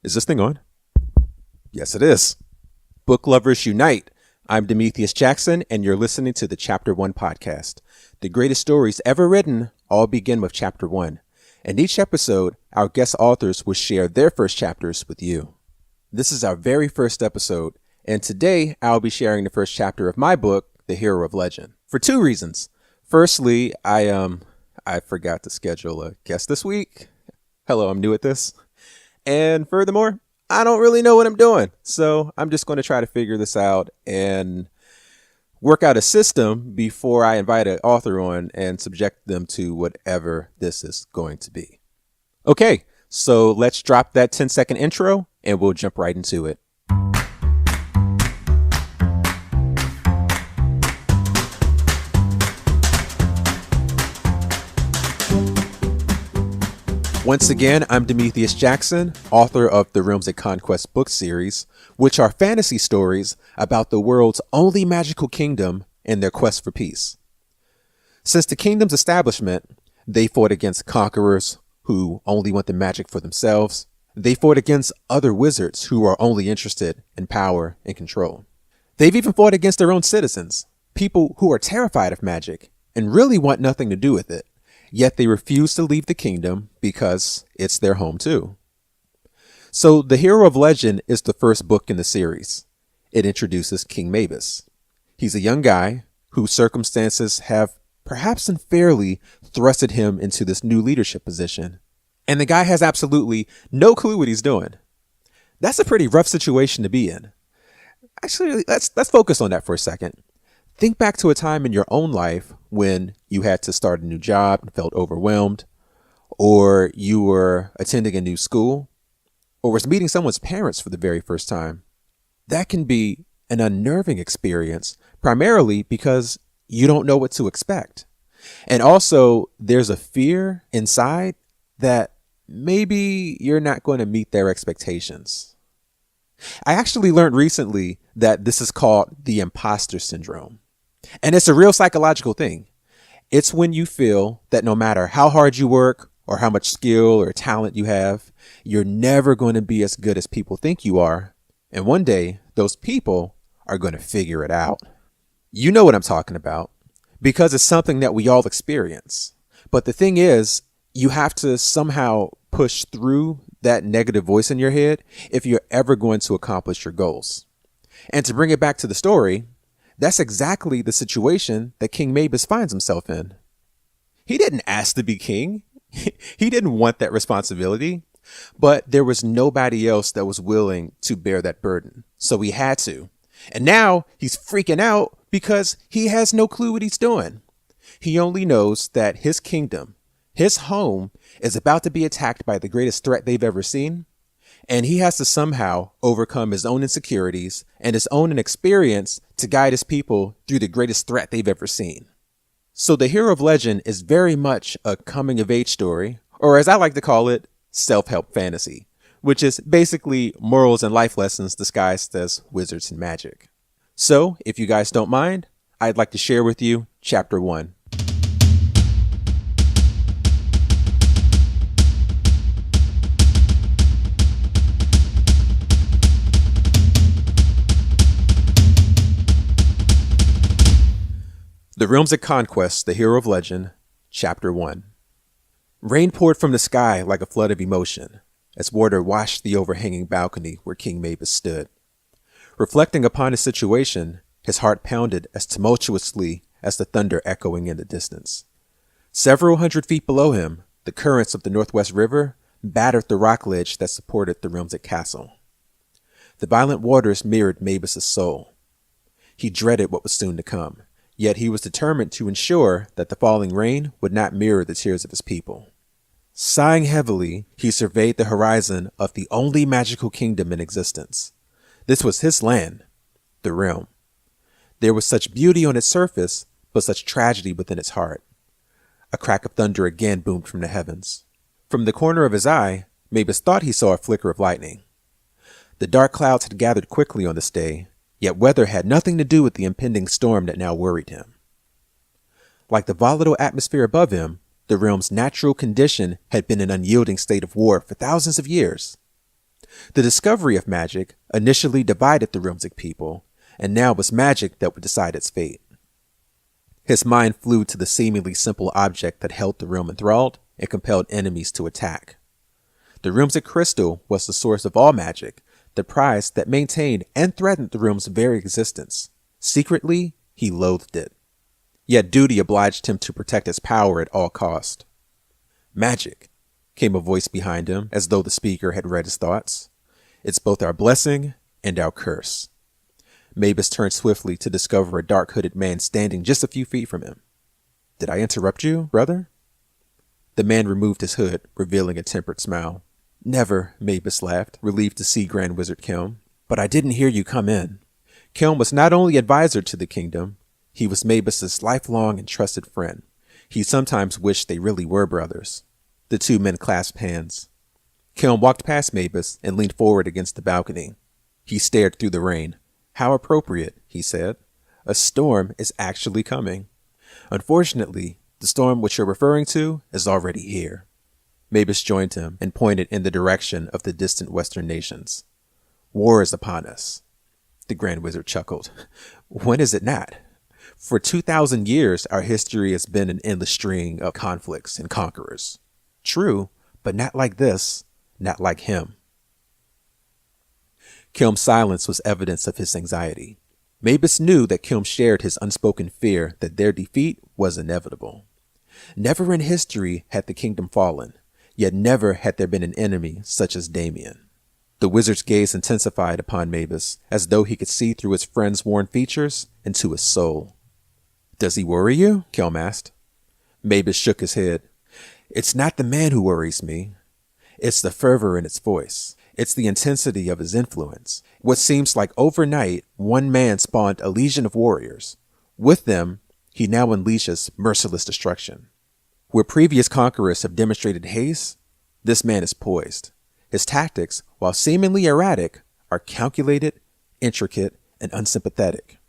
Is this thing on? Yes, it is. Book lovers unite. I'm Demethius Jackson, and you're listening to the Chapter 1 podcast. The greatest stories ever written all begin with Chapter 1. In each episode, our guest authors will share their first chapters with you. This is our very first episode, and today I'll be sharing the first chapter of my book, The Hero of Legend, for two reasons. Firstly, I forgot to schedule a guest this week. Hello, I'm new at this. And furthermore, I don't really know what I'm doing. So I'm just going to try to figure this out and work out a system before I invite an author on and subject them to whatever this is going to be. Okay, so let's drop that 10-second intro and we'll jump right into it. Once again, I'm Demethius Jackson, author of the Realmsic Conquest book series, which are fantasy stories about the world's only magical kingdom and their quest for peace. Since the kingdom's establishment, they fought against conquerors who only want the magic for themselves. They fought against other wizards who are only interested in power and control. They've even fought against their own citizens, people who are terrified of magic and really want nothing to do with it. Yet they refuse to leave the kingdom because it's their home too. So The Hero of Legend is the first book in the series. It introduces King Maebus. He's a young guy whose circumstances have perhaps unfairly thrusted him into this new leadership position. And the guy has absolutely no clue what he's doing. That's a pretty rough situation to be in. Actually, let's focus on that for a second. Think back to a time in your own life when you had to start a new job and felt overwhelmed, or you were attending a new school, or was meeting someone's parents for the very first time. That can be an unnerving experience, primarily because you don't know what to expect. And also, there's a fear inside that maybe you're not going to meet their expectations. I actually learned recently that this is called the imposter syndrome. And it's a real psychological thing. It's when you feel that no matter how hard you work or how much skill or talent you have, you're never going to be as good as people think you are. And one day, those people are going to figure it out. You know what I'm talking about because it's something that we all experience. But the thing is, you have to somehow push through that negative voice in your head if you're ever going to accomplish your goals. And to bring it back to the story, that's exactly the situation that King Maebus finds himself in. He didn't ask to be king. He didn't want that responsibility, but there was nobody else that was willing to bear that burden. So he had to. And now he's freaking out because he has no clue what he's doing. He only knows that his kingdom, his home, is about to be attacked by the greatest threat they've ever seen. And he has to somehow overcome his own insecurities and his own inexperience to guide his people through the greatest threat they've ever seen. So The Hero of Legend is very much a coming of age story, or as I like to call it, self-help fantasy, which is basically morals and life lessons disguised as wizards and magic. So if you guys don't mind, I'd like to share with you Chapter 1. The Realmsic Conquest, The Hero of Legend, Chapter 1. Rain poured from the sky like a flood of emotion as water washed the overhanging balcony where King Maebus stood. Reflecting upon his situation, his heart pounded as tumultuously as the thunder echoing in the distance. Several hundred feet below him, the currents of the Northwest River battered the rock ledge that supported the Realmsic Castle. The violent waters mirrored Maebus' soul. He dreaded what was soon to come. Yet he was determined to ensure that the falling rain would not mirror the tears of his people. Sighing heavily, he surveyed the horizon of the only magical kingdom in existence. This was his land, the realm. There was such beauty on its surface, but such tragedy within its heart. A crack of thunder again boomed from the heavens. From the corner of his eye, Maebus thought he saw a flicker of lightning. The dark clouds had gathered quickly on this day, yet weather had nothing to do with the impending storm that now worried him. Like the volatile atmosphere above him, the realm's natural condition had been an unyielding state of war for thousands of years. The discovery of magic initially divided the Realmsic people, and now it was magic that would decide its fate. His mind flew to the seemingly simple object that held the realm enthralled and compelled enemies to attack. The Realmsic crystal was the source of all magic, the prize that maintained and threatened the realm's very existence. Secretly, he loathed it. Yet duty obliged him to protect its power at all cost. Magic, came a voice behind him, as though the speaker had read his thoughts. It's both our blessing and our curse. Maebus turned swiftly to discover a dark-hooded man standing just a few feet from him. Did I interrupt you, brother? The man removed his hood, revealing a tempered smile. Never, Maebus laughed, relieved to see Grand Wizard Kilm. But I didn't hear you come in. Kilm was not only advisor to the kingdom, he was Maebus's lifelong and trusted friend. He sometimes wished they really were brothers. The two men clasped hands. Kilm walked past Maebus and leaned forward against the balcony. He stared through the rain. How appropriate, he said. A storm is actually coming. Unfortunately, the storm which you're referring to is already here. Maebus joined him and pointed in the direction of the distant western nations. War is upon us. The Grand Wizard chuckled. When is it not? For 2,000 years, our history has been an endless string of conflicts and conquerors. True, but not like this, not like him. Kilm's silence was evidence of his anxiety. Maebus knew that Kilm shared his unspoken fear that their defeat was inevitable. Never in history had the kingdom fallen, yet never had there been an enemy such as Damian. The wizard's gaze intensified upon Maebus, as though he could see through his friend's worn features into his soul. Does he worry you? Kilm asked. Maebus shook his head. It's not the man who worries me. It's the fervor in its voice. It's the intensity of his influence. What seems like overnight, one man spawned a legion of warriors. With them, he now unleashes merciless destruction. Where previous conquerors have demonstrated haste, this man is poised. His tactics, while seemingly erratic, are calculated, intricate, and unsympathetic.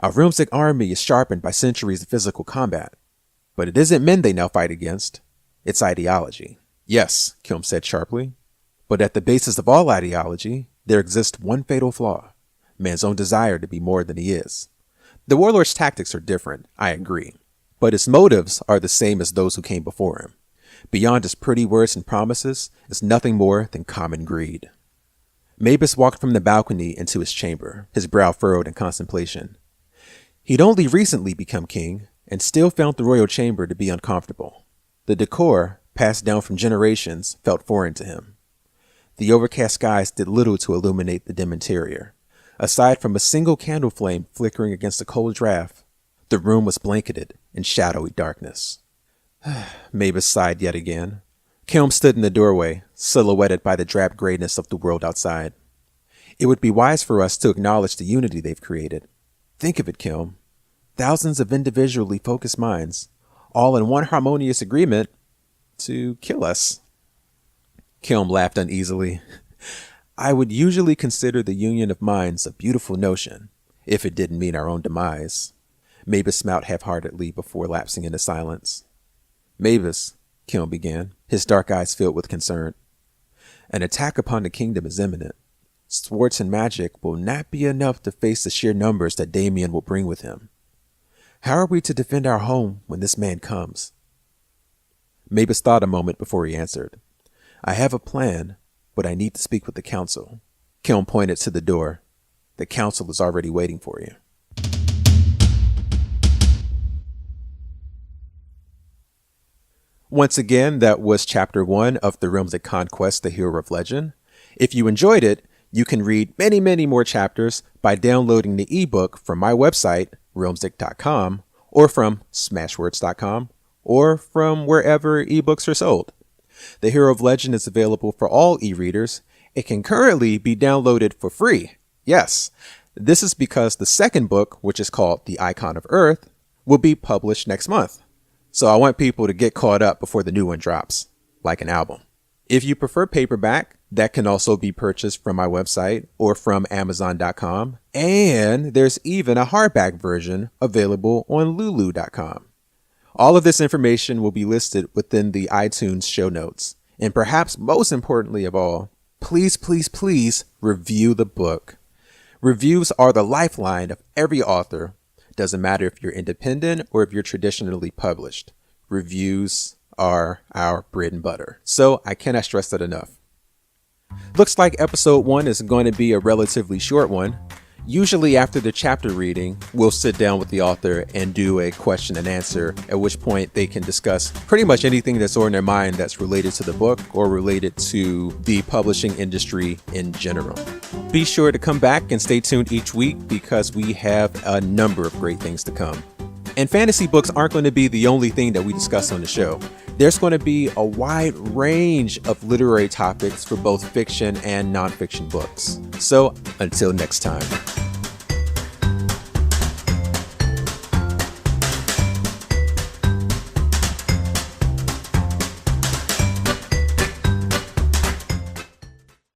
Our Realmsic army is sharpened by centuries of physical combat, but it isn't men they now fight against. It's ideology. Yes, Kilm said sharply, but at the basis of all ideology, there exists one fatal flaw, man's own desire to be more than he is. The warlord's tactics are different, I agree, but his motives are the same as those who came before him. Beyond his pretty words and promises is nothing more than common greed. Maebus walked from the balcony into his chamber, his brow furrowed in contemplation. He'd only recently become king, and still found the royal chamber to be uncomfortable. The decor, passed down from generations, felt foreign to him. The overcast skies did little to illuminate the dim interior. Aside from a single candle flame flickering against a cold draft, the room was blanketed in shadowy darkness. Maebus sighed yet again. Kilm stood in the doorway, silhouetted by the drab grayness of the world outside. It would be wise for us to acknowledge the unity they've created. Think of it, Kilm. Thousands of individually focused minds, all in one harmonious agreement to kill us. Kilm laughed uneasily. I would usually consider the union of minds a beautiful notion, if it didn't mean our own demise. Maebus smiled half-heartedly before lapsing into silence. Maebus, Kilm began, his dark eyes filled with concern. An attack upon the kingdom is imminent. Swords and magic will not be enough to face the sheer numbers that Damian will bring with him. How are we to defend our home when this man comes? Maebus thought a moment before he answered. I have a plan, but I need to speak with the council. Kilm pointed to the door. The council is already waiting for you. Once again, that was Chapter 1 of the Realmsic Conquest, The Hero of Legend. If you enjoyed it, you can read many, many more chapters by downloading the ebook from my website, realmsic.com, or from smashwords.com, or from wherever ebooks are sold. The Hero of Legend is available for all e-readers. It can currently be downloaded for free. Yes, this is because the second book, which is called The Icon of Earth, will be published next month. So I want people to get caught up before the new one drops, like an album. If you prefer paperback, that can also be purchased from my website or from Amazon.com. And there's even a hardback version available on Lulu.com. All of this information will be listed within the iTunes show notes. And perhaps most importantly of all, please, please, please review the book. Reviews are the lifeline of every author. Doesn't matter if you're independent or if you're traditionally published. Reviews are our bread and butter. So I cannot stress that enough. Looks like episode 1 is going to be a relatively short one. Usually after the chapter reading, we'll sit down with the author and do a question and answer, at which point they can discuss pretty much anything that's on their mind that's related to the book or related to the publishing industry in general. Be sure to come back and stay tuned each week because we have a number of great things to come. And fantasy books aren't going to be the only thing that we discuss on the show. There's going to be a wide range of literary topics for both fiction and nonfiction books. So until next time.